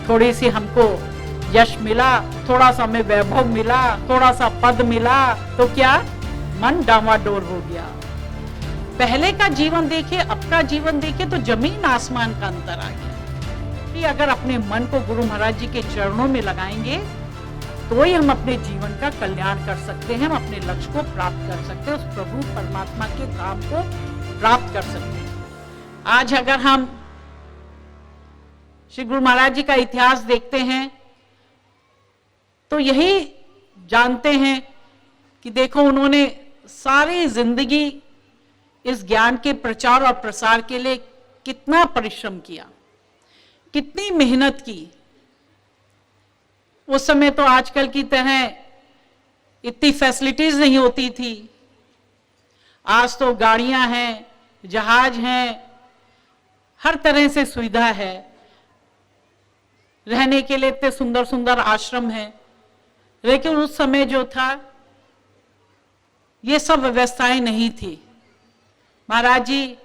थोड़ी सी हमको यश मिला, थोड़ा सा हमें वैभव मिला, थोड़ा सा पद मिला, तो क्या मन डावाडोल हो गया। पहले का जीवन देखिए, अब का जीवन देखिए तो जमीन आसमान का अंतर आ गया। कि अगर अपने मन को गुरु महाराज जी के चरणों में लगाएंगे तो ही हम अपने जीवन का कल्याण कर सकते हैं, हम अपने लक्ष्य को प्राप्त कर सकते हैं, उस प्रभु परमात्मा के धाम को प्राप्त कर सकते हैं। आज अगर हम श्री गुरु महाराज जी का इतिहास देखते हैं तो यही जानते हैं कि देखो उन्होंने सारी जिंदगी इस ज्ञान के प्रचार और प्रसार के लिए कितना परिश्रम किया, कितनी मेहनत की। उस समय तो आजकल की तरह इतनी फैसिलिटीज नहीं होती थी। आज तो गाड़ियां हैं, जहाज हैं, हर तरह से सुविधा है। रहने के लिए इतने सुंदर सुंदर आश्रम हैं, लेकिन उस समय जो था ये सब व्यवस्थाएं नहीं थी। महाराज जी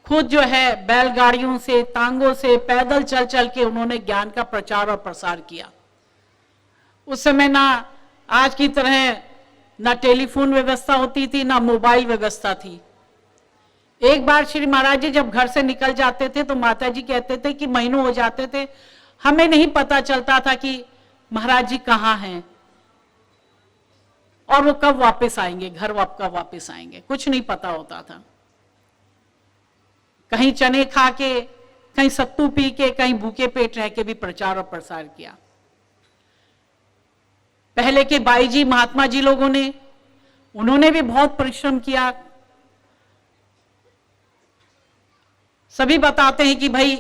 खुद जो है बैलगाड़ियों से, तांगों से, पैदल चल चल के उन्होंने ज्ञान का प्रचार और प्रसार किया। उस समय ना आज की तरह ना टेलीफोन व्यवस्था होती थी, ना मोबाइल व्यवस्था थी। एक बार श्री महाराज जी जब घर से निकल जाते थे तो माता जी कहते थे कि महीनों हो जाते थे, हमें नहीं पता चलता था कि महाराज जी कहाँ हैं और वो कब वापस आएंगे, घर कब वापस आएंगे, कुछ नहीं पता होता था। कहीं चने खा के, कहीं सत्तू पी के, कहीं भूखे पेट रह के भी प्रचार और प्रसार किया। पहले के बाई जी, महात्मा जी लोगों ने, उन्होंने भी बहुत परिश्रम किया। सभी बताते हैं कि भाई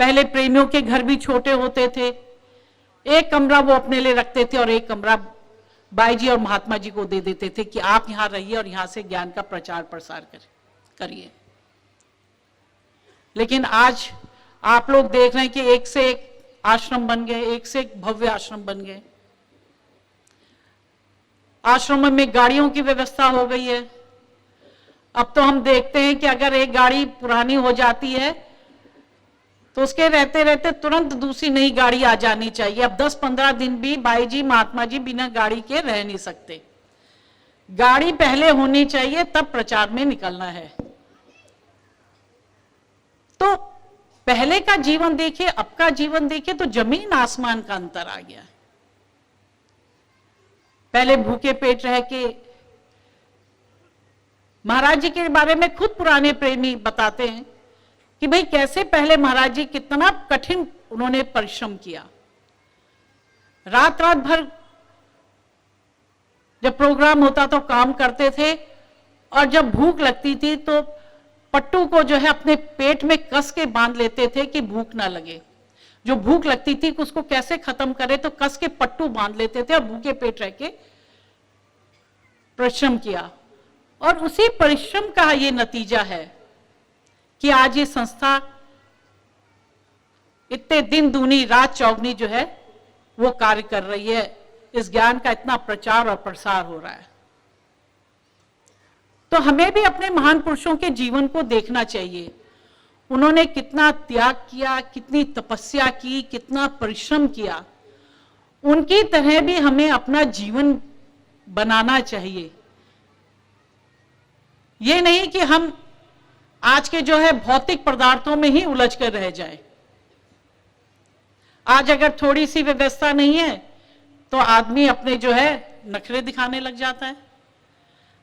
पहले प्रेमियों के घर भी छोटे होते थे, एक कमरा वो अपने लिए रखते थे और एक कमरा बाई जी और महात्मा जी को दे देते थे कि आप यहां रहिए और यहां से ज्ञान का प्रचार प्रसार करिए। लेकिन आज आप लोग देख रहे हैं कि एक से एक आश्रम बन गए, एक से एक भव्य आश्रम बन गए। आश्रमों में गाड़ियों की व्यवस्था हो गई है। अब तो हम देखते हैं कि अगर एक गाड़ी पुरानी हो जाती है तो उसके रहते रहते तुरंत दूसरी नई गाड़ी आ जानी चाहिए। अब 10-15 दिन भी बाई जी, महात्मा जी बिना गाड़ी के रह नहीं सकते। गाड़ी पहले होनी चाहिए, तब प्रचार में निकलना है। तो पहले का जीवन देखिए, अब का जीवन देखिए तो जमीन आसमान का अंतर आ गया है। पहले भूखे पेट रह के, महाराज जी के बारे में खुद पुराने प्रेमी बताते हैं कि भाई कैसे पहले महाराज जी कितना कठिन उन्होंने परिश्रम किया। रात रात भर जब प्रोग्राम होता तो काम करते थे, और जब भूख लगती थी तो पट्टू को जो है अपने पेट में कस के बांध लेते थे कि भूख ना लगे। जो भूख लगती थी उसको कैसे खत्म करे तो कस के पट्टू बांध लेते थे और भूखे पेट रह के परिश्रम किया। और उसी परिश्रम का ये नतीजा है कि आज ये संस्था इतने दिन दूनी रात चौगनी जो है वो कार्य कर रही है। इस ज्ञान का इतना प्रचार और प्रसार हो रहा है। तो हमें भी अपने महान पुरुषों के जीवन को देखना चाहिए। उन्होंने कितना त्याग किया, कितनी तपस्या की, कितना परिश्रम किया। उनकी तरह भी हमें अपना जीवन बनाना चाहिए। ये नहीं कि हम आज के जो है भौतिक पदार्थों में ही उलझ कर रह जाए। आज अगर थोड़ी सी व्यवस्था नहीं है तो आदमी अपने जो है नखरे दिखाने लग जाता है।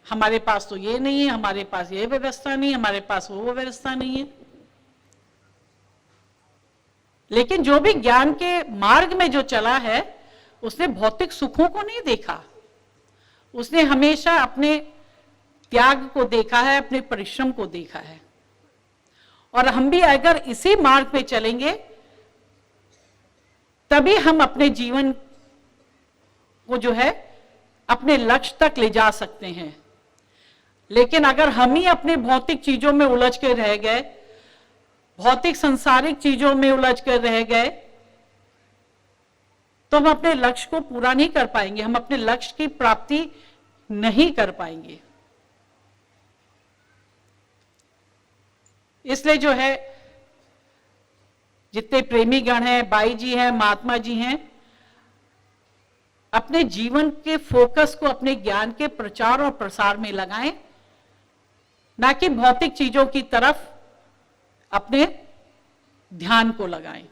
हमारे पास तो ये नहीं है, हमारे पास ये व्यवस्था नहीं, हमारे पास वो व्यवस्था नहीं है। लेकिन जो भी ज्ञान के मार्ग में जो चला है उसने भौतिक सुखों को नहीं देखा, उसने हमेशा अपने त्याग को देखा है, अपने परिश्रम को देखा है। और हम भी अगर इसी मार्ग पे चलेंगे तभी हम अपने जीवन को जो है अपने लक्ष्य तक ले जा सकते हैं। लेकिन अगर हम ही अपने भौतिक चीजों में उलझ के रह गए, भौतिक संसारिक चीजों में उलझ कर रह गए, तो हम अपने लक्ष्य को पूरा नहीं कर पाएंगे, हम अपने लक्ष्य की प्राप्ति नहीं कर पाएंगे। इसलिए जो है जितने प्रेमी गण हैं, बाई जी हैं, महात्मा जी हैं, अपने जीवन के फोकस को अपने ज्ञान के प्रचार और प्रसार में लगाएं, ना कि भौतिक चीजों की तरफ अपने ध्यान को लगाएं।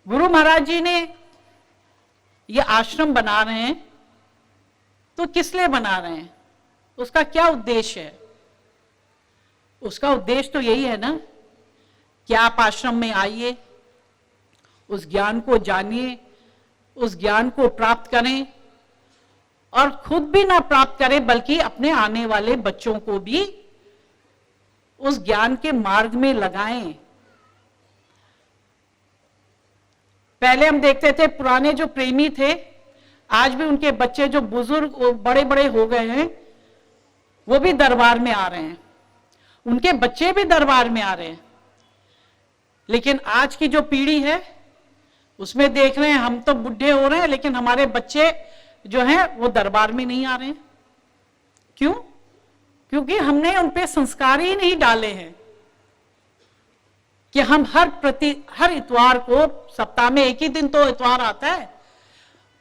गुरु महाराज जी ने ये आश्रम बना रहे हैं तो किस लिए बना रहे हैं, उसका क्या उद्देश्य है? उसका उद्देश्य तो यही है ना कि आप आश्रम में आइए, उस ज्ञान को जानिए, उस ज्ञान को प्राप्त करें, और खुद भी ना प्राप्त करें बल्कि अपने आने वाले बच्चों को भी उस ज्ञान के मार्ग में लगाएं। पहले हम देखते थे पुराने जो प्रेमी थे, आज भी उनके बच्चे जो बुजुर्ग बड़े बड़े हो गए हैं, वो भी दरबार में आ रहे हैं, उनके बच्चे भी दरबार में आ रहे हैं। लेकिन आज की जो पीढ़ी है उसमें देख रहे हैं हम तो बुढ़े हो रहे हैं, लेकिन हमारे बच्चे जो हैं वो दरबार में नहीं आ रहे हैं। क्यों? क्योंकि हमने उन पे संस्कार ही नहीं डाले हैं कि हम हर इतवार को, सप्ताह में एक ही दिन तो इतवार आता है,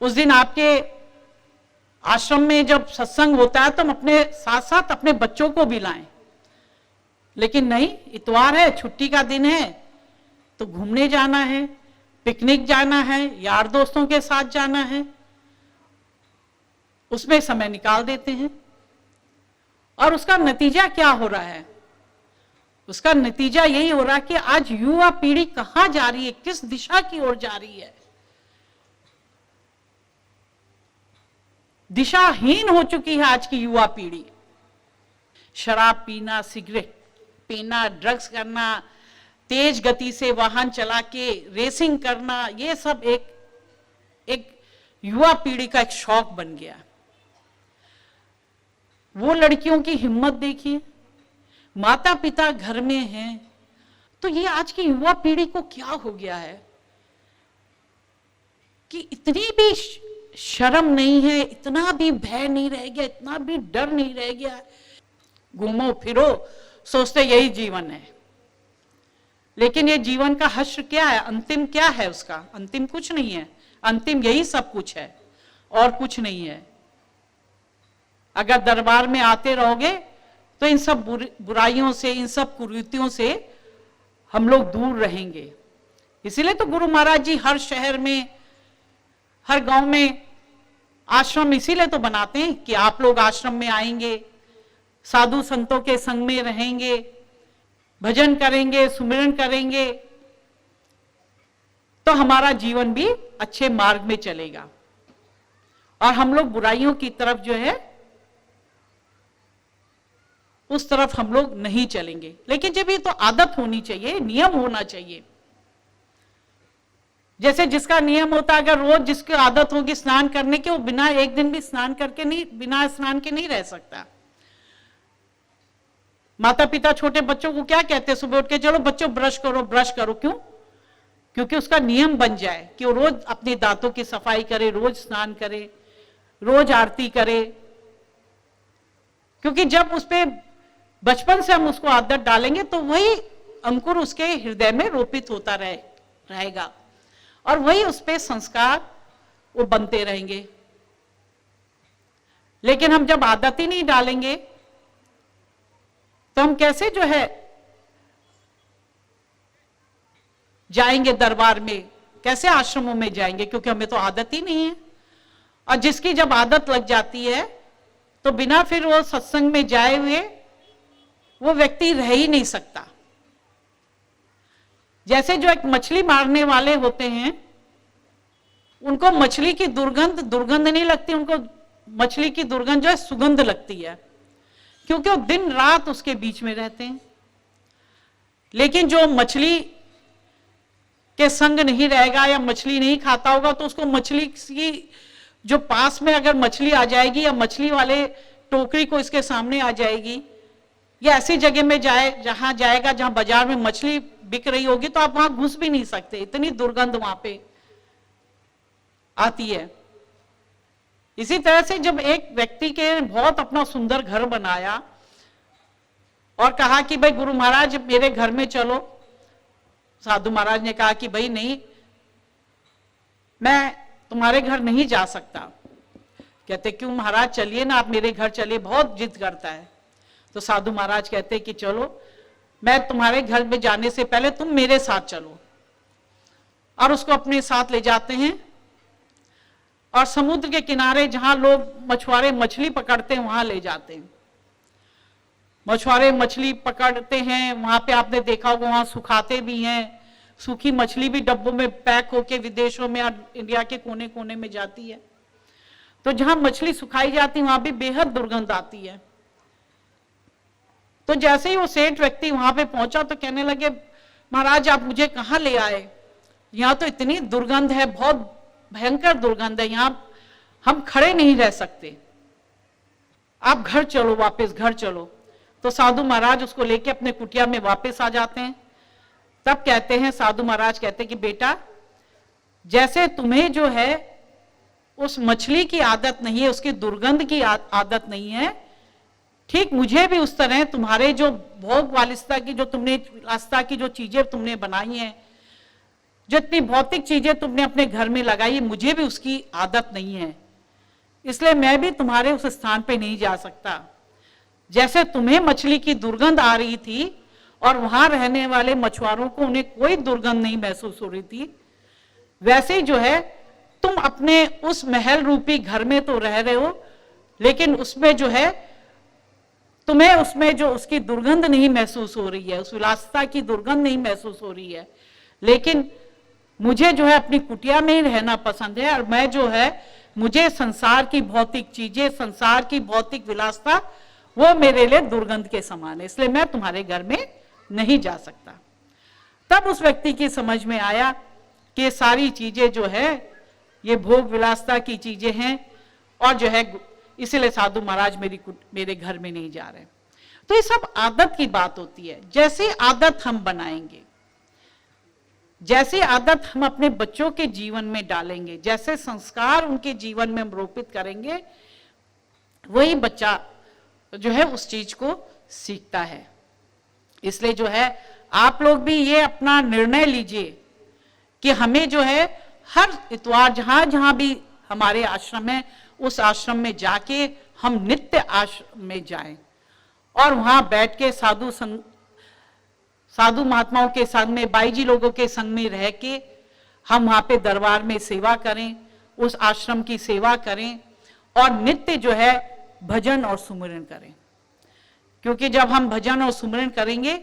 उस दिन आपके आश्रम में जब सत्संग होता है तो हम अपने साथ साथ अपने बच्चों को भी लाएं। लेकिन नहीं, इतवार है, छुट्टी का दिन है, तो घूमने जाना है, पिकनिक जाना है, यार दोस्तों के साथ जाना है, उसमें समय निकाल देते हैं। और उसका नतीजा क्या हो रहा है? उसका नतीजा यही हो रहा है कि आज युवा पीढ़ी कहां जा रही है, किस दिशा की ओर जा रही है? दिशाहीन हो चुकी है आज की युवा पीढ़ी। शराब पीना, सिगरेट पीना, ड्रग्स करना, तेज गति से वाहन चला के रेसिंग करना, ये सब एक युवा पीढ़ी का एक शौक बन गया। वो लड़कियों की हिम्मत देखिए, माता पिता घर में हैं, तो ये आज की युवा पीढ़ी को क्या हो गया है कि इतनी भी शर्म नहीं है, इतना भी भय नहीं रह गया, इतना भी डर नहीं रह गया। घूमो फिरो, सोचते यही जीवन है। लेकिन ये जीवन का हश्र क्या है? अंतिम क्या है उसका? अंतिम कुछ नहीं है, अंतिम यही सब कुछ है और कुछ नहीं है। अगर दरबार में आते रहोगे तो इन सब बुराइयों से, इन सब कुरीतियों से हम लोग दूर रहेंगे। इसीलिए तो गुरु महाराज जी हर शहर में, हर गांव में आश्रम इसीलिए तो बनाते हैं कि आप लोग आश्रम में आएंगे, साधु संतों के संग में रहेंगे, भजन करेंगे, सुमिरन करेंगे, तो हमारा जीवन भी अच्छे मार्ग में चलेगा और हम लोग बुराइयों की तरफ जो है उस तरफ हम लोग नहीं चलेंगे। लेकिन जब ये तो आदत होनी चाहिए, नियम होना चाहिए। जैसे जिसका नियम होता है, अगर रोज जिसकी आदत होगी स्नान करने की, वो बिना एक दिन भी स्नान करके नहीं, बिना स्नान के नहीं रह सकता। माता पिता छोटे बच्चों को क्या कहते हैं? सुबह उठ के चलो बच्चों ब्रश करो, ब्रश करो। क्यों? क्योंकि उसका नियम बन जाए कि वो रोज अपने दांतों की सफाई करे, रोज स्नान करे, रोज आरती करे। क्योंकि जब उस पे बचपन से हम उसको आदत डालेंगे तो वही अंकुर उसके हृदय में रोपित होता रहेगा और वही उस पे संस्कार वो बनते रहेंगे। लेकिन हम जब आदत ही नहीं डालेंगे तो हम कैसे जो है जाएंगे दरबार में, कैसे आश्रमों में जाएंगे? क्योंकि हमें तो आदत ही नहीं है। और जिसकी जब आदत लग जाती है तो बिना फिर वो सत्संग में जाए हुए वो व्यक्ति रह ही नहीं सकता। जैसे जो एक मछली मारने वाले होते हैं, उनको मछली की दुर्गंध नहीं लगती, उनको मछली की दुर्गंध जो है सुगंध लगती है, क्योंकि वो दिन रात उसके बीच में रहते हैं। लेकिन जो मछली के संग नहीं रहेगा या मछली नहीं खाता होगा तो उसको मछली की जो पास में अगर मछली आ जाएगी या मछली वाले टोकरी को इसके सामने आ जाएगी या ऐसी जगह में जहां जाएगा जहां बाजार में मछली बिक रही होगी तो आप वहां घुस भी नहीं सकते, इतनी दुर्गंध वहां पे आती है। इसी तरह से जब एक व्यक्ति के बहुत अपना सुंदर घर बनाया और कहा कि भाई गुरु महाराज मेरे घर में चलो, साधु महाराज ने कहा कि भाई नहीं, मैं तुम्हारे घर नहीं जा सकता। कहते क्यों महाराज, चलिए ना, आप मेरे घर चलिए, बहुत जिद करता है। तो साधु महाराज कहते कि चलो, मैं तुम्हारे घर में जाने से पहले तुम मेरे साथ चलो। और उसको अपने साथ ले जाते हैं और समुद्र के किनारे जहां लोग मछुआरे मछली पकड़ते हैं वहां ले जाते हैं। मछुआरे मछली पकड़ते हैं, वहां पे आपने देखा होगा वहां सुखाते भी हैं, सूखी मछली भी डब्बों में पैक होके विदेशों में और इंडिया के कोने कोने में जाती है। तो जहां मछली सुखाई जाती है वहां भी बेहद दुर्गंध आती है। तो जैसे ही वो सेठ व्यक्ति वहां पे पहुंचा तो कहने लगे, महाराज आप मुझे कहां ले आए, यहाँ तो इतनी दुर्गंध है, बहुत भयंकर दुर्गंध है, यहां हम खड़े नहीं रह सकते, आप घर चलो, वापस घर चलो। तो साधु महाराज उसको लेके अपने कुटिया में वापस आ जाते हैं। तब कहते हैं, साधु महाराज कहते हैं कि बेटा, जैसे तुम्हें जो है उस मछली की आदत नहीं है, उसकी दुर्गंध की आदत नहीं है, ठीक मुझे भी उस तरह तुम्हारे जो भोग वालिस्ता की जो तुमने आस्था की जो चीजें तुमने बनाई हैं, जितनी भौतिक चीजें तुमने अपने घर में लगाई, मुझे भी उसकी आदत नहीं है, इसलिए मैं भी तुम्हारे उस स्थान पे नहीं जा सकता। जैसे तुम्हें मछली की दुर्गंध आ रही थी और वहां रहने वाले मछुआरों को उन्हें कोई दुर्गंध नहीं महसूस हो रही थी, वैसे ही जो है तुम अपने उस महल रूपी घर में तो रह रहे हो, लेकिन उसमें जो है तुम्हें उसमें जो उसकी दुर्गंध नहीं महसूस हो रही है, उस विलासिता की दुर्गंध नहीं महसूस हो रही है, लेकिन मुझे जो है अपनी कुटिया में ही रहना पसंद है। और मैं जो है, मुझे संसार की भौतिक चीजें, संसार की भौतिक विलासिता, वो मेरे लिए दुर्गंध के समान है, इसलिए मैं तुम्हारे घर में नहीं जा सकता। तब उस व्यक्ति की समझ में आया कि ये सारी चीजें जो है ये भोग विलासिता की चीजें हैं, और जो है इसीलिए साधु महाराज मेरे घर में नहीं जा रहे। तो ये सब आदत की बात होती है। जैसे आदत हम बनाएंगे, जैसे आदत हम अपने बच्चों के जीवन में डालेंगे, जैसे संस्कार उनके जीवन में हम रोपित करेंगे, वही बच्चा जो है उस चीज को सीखता है। इसलिए जो है आप लोग भी ये अपना निर्णय लीजिए कि हमें जो है हर इतवार जहां जहां भी हमारे आश्रम है, उस आश्रम में जाके हम नित्य आश्रम में जाएं और वहां बैठ के साधु महात्माओं के संग में, बाई जी लोगों के संग में रह के हम वहां पे दरबार में सेवा करें, उस आश्रम की सेवा करें और नित्य जो है भजन और सुमिरन करें। क्योंकि जब हम भजन और सुमिरन करेंगे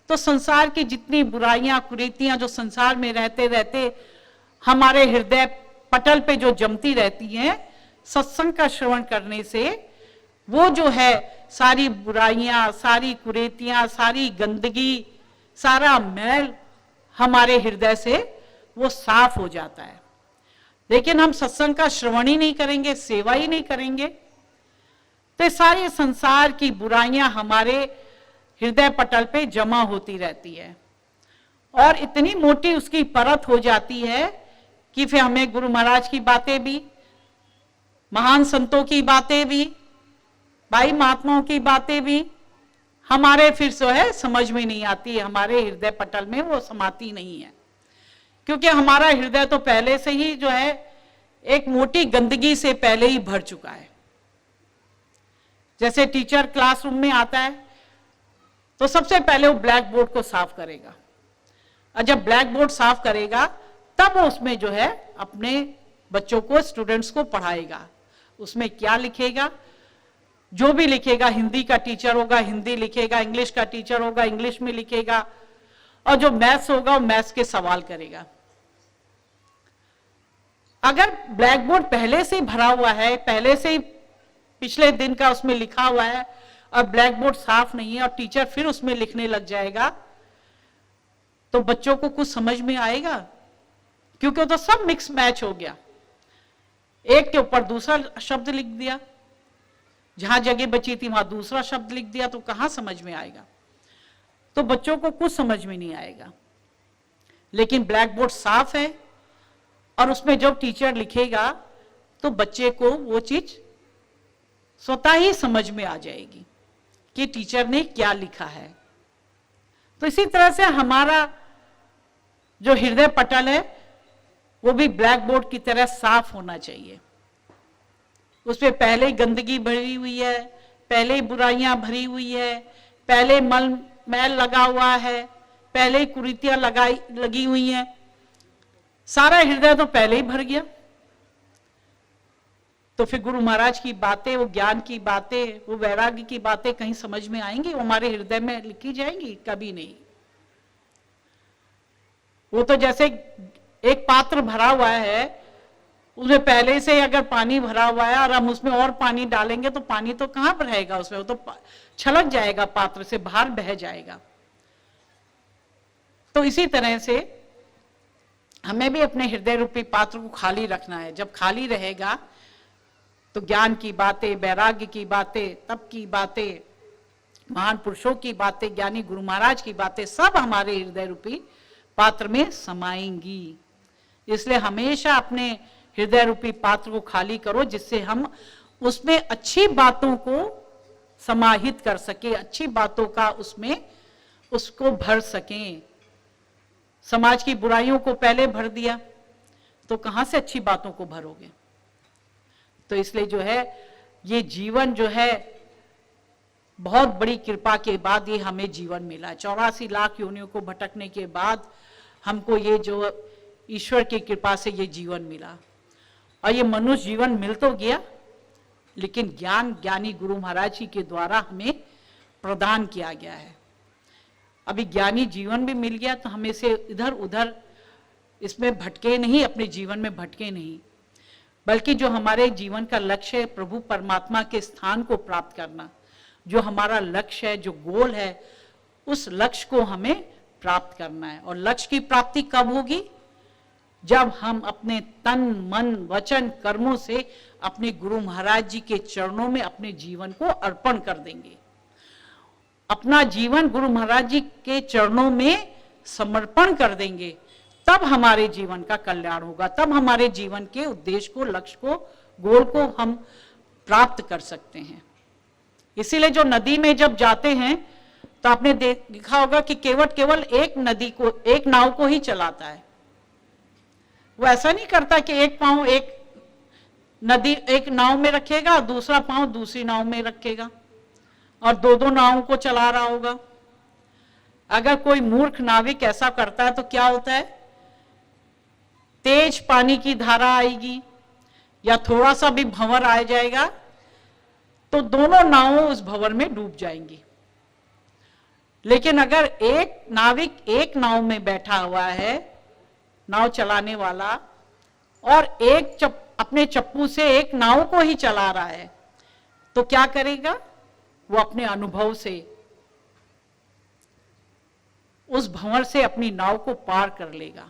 तो संसार की जितनी बुराइयां कुरीतियां जो संसार में रहते रहते हमारे हृदय पटल पे जो जमती रहती हैं, सत्संग का श्रवण करने से वो जो है सारी बुराइयां, सारी कुरीतियां, सारी गंदगी, सारा मैल हमारे हृदय से वो साफ हो जाता है। लेकिन हम सत्संग का श्रवण ही नहीं करेंगे, सेवा ही नहीं करेंगे, तो सारे संसार की बुराइयां हमारे हृदय पटल पे जमा होती रहती है और इतनी मोटी उसकी परत हो जाती है कि फिर हमें गुरु महाराज की बातें भी, महान संतों की बातें भी, भाई महात्माओं की बातें भी हमारे फिर जो है समझ में नहीं आती, हमारे हृदय पटल में वो समाती नहीं है। क्योंकि हमारा हृदय तो पहले से ही जो है एक मोटी गंदगी से पहले ही भर चुका है। जैसे टीचर क्लासरूम में आता है तो सबसे पहले वो ब्लैक बोर्ड को साफ करेगा, और जब ब्लैक बोर्ड साफ करेगा तब वो उसमें जो है अपने बच्चों को, स्टूडेंट्स को पढ़ाएगा। उसमें क्या लिखेगा, जो भी लिखेगा, हिंदी का टीचर होगा हिंदी लिखेगा, इंग्लिश का टीचर होगा इंग्लिश में लिखेगा, और जो मैथ्स होगा वो मैथ्स के सवाल करेगा। अगर ब्लैक बोर्ड पहले से भरा हुआ है, पहले से ही पिछले दिन का उसमें लिखा हुआ है और ब्लैक बोर्ड साफ नहीं है और टीचर फिर उसमें लिखने लग जाएगा, तो बच्चों को कुछ समझ में आएगा? क्योंकि तो सब मिक्स मैच हो गया, एक के ऊपर दूसरा शब्द लिख दिया, जहां जगह बची थी वहां दूसरा शब्द लिख दिया, तो कहां समझ में आएगा? तो बच्चों को कुछ समझ में नहीं आएगा। लेकिन ब्लैक बोर्ड साफ है और उसमें जब टीचर लिखेगा तो बच्चे को वो चीज स्वतः ही समझ में आ जाएगी कि टीचर ने क्या लिखा है। तो इसी तरह से हमारा जो हृदय पटल है वो भी ब्लैक बोर्ड की तरह साफ होना चाहिए। उसमें पहले ही गंदगी भरी हुई है, पहले ही बुराइयां भरी हुई है, पहले मैल लगा हुआ है, पहले ही कुरीतियां लगी हुई हैं, सारा हृदय तो पहले ही भर गया। तो फिर गुरु महाराज की बातें, वो ज्ञान की बातें, वो वैराग्य की बातें कहीं समझ में आएंगी? वो हमारे हृदय में लिखी जाएंगी? कभी नहीं। वो तो जैसे एक पात्र भरा हुआ है, उसमें पहले से अगर पानी भरा हुआ है और हम उसमें और पानी डालेंगे तो पानी तो कहां पर रहेगा उसमें, वो तो छलक जाएगा, पात्र से बाहर बह जाएगा। तो इसी तरह से हमें भी अपने हृदय रूपी पात्र को खाली रखना है। जब खाली रहेगा तो ज्ञान की बातें, वैराग्य की बातें, तप की बातें, महान पुरुषों की बातें, ज्ञानी गुरु महाराज की बातें सब हमारे हृदय रूपी पात्र में समाएंगी। इसलिए हमेशा अपने हृदय रूपी पात्र को खाली करो, जिससे हम उसमें अच्छी बातों को समाहित कर सके, अच्छी बातों का उसमें उसको भर सकें। समाज की बुराइयों को पहले भर दिया तो कहां से अच्छी बातों को भरोगे? तो इसलिए जो है ये जीवन जो है बहुत बड़ी कृपा के बाद ये हमें जीवन मिला। 84 लाख योनियों को भटकने के बाद हमको ये जो ईश्वर की कृपा से ये जीवन मिला। और ये मनुष्य जीवन मिल तो गया, लेकिन ज्ञान ज्ञानी गुरु महाराज जी के द्वारा हमें प्रदान किया गया है। अभी ज्ञानी जीवन भी मिल गया तो हमें से इधर उधर इसमें भटके नहीं, अपने जीवन में भटके नहीं, बल्कि जो हमारे जीवन का लक्ष्य है प्रभु परमात्मा के स्थान को प्राप्त करना, जो हमारा लक्ष्य है, जो गोल है, उस लक्ष्य को हमें प्राप्त करना है। और लक्ष्य की प्राप्ति कब होगी? जब हम अपने तन मन वचन कर्मों से अपने गुरु महाराज जी के चरणों में अपने जीवन को अर्पण कर देंगे, अपना जीवन गुरु महाराज जी के चरणों में समर्पण कर देंगे, तब हमारे जीवन का कल्याण होगा, तब हमारे जीवन के उद्देश्य को, लक्ष्य को, गोल को हम प्राप्त कर सकते हैं। इसीलिए जो नदी में जब जाते हैं तो आपने देखा होगा कि केवल एक नदी को, एक नाव को ही चलाता है। वो ऐसा नहीं करता कि एक पांव एक नाव में रखेगा और दूसरा पांव दूसरी नाव में रखेगा और दो नावों को चला रहा होगा। अगर कोई मूर्ख नाविक ऐसा करता है तो क्या होता है? तेज पानी की धारा आएगी या थोड़ा सा भी भंवर आ जाएगा तो दोनों नावों उस भंवर में डूब जाएंगी। लेकिन अगर एक नाविक एक नाव में बैठा हुआ है, नाव चलाने वाला, और अपने चप्पू से एक नाव को ही चला रहा है, तो क्या करेगा? वो अपने अनुभव से उस भंवर से अपनी नाव को पार कर लेगा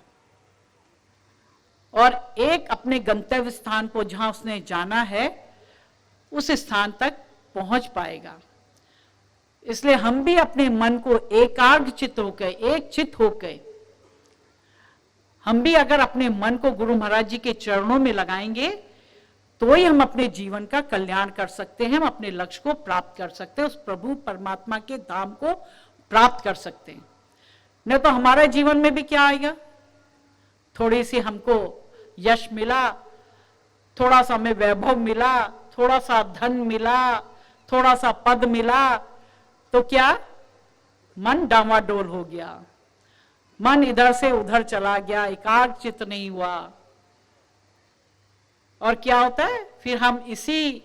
और एक अपने गंतव्य स्थान को, जहां उसने जाना है, उस स्थान तक पहुंच पाएगा। इसलिए हम भी अपने मन को एकाग्र चित्त होकर, एक चित्त होकर, हम भी अगर अपने मन को गुरु महाराज जी के चरणों में लगाएंगे तो ही हम अपने जीवन का कल्याण कर सकते हैं, हम अपने लक्ष्य को प्राप्त कर सकते हैं, उस प्रभु परमात्मा के धाम को प्राप्त कर सकते हैं। नहीं तो हमारे जीवन में भी क्या आएगा? थोड़ी सी हमको यश मिला, थोड़ा सा हमें वैभव मिला, थोड़ा सा धन मिला, थोड़ा सा पद मिला, तो क्या? मन डामाडोल हो गया, मन इधर से उधर चला गया, एकाग्र चित्त नहीं हुआ। और क्या होता है? फिर हम इसी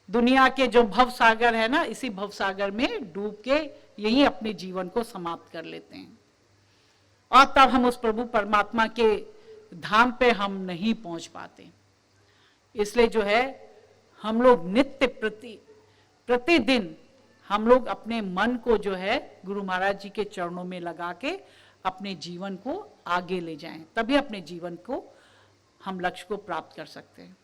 दुनिया के जो भव सागर है ना, इसी भव सागर में डूब के यही अपने जीवन को समाप्त कर लेते हैं और तब हम उस प्रभु परमात्मा के धाम पे हम नहीं पहुंच पाते। इसलिए जो है हम लोग नित्य प्रतिदिन हम लोग अपने मन को जो है गुरु महाराज जी के चरणों में लगा के अपने जीवन को आगे ले जाएं, तभी अपने जीवन को हम लक्ष्य को प्राप्त कर सकते हैं।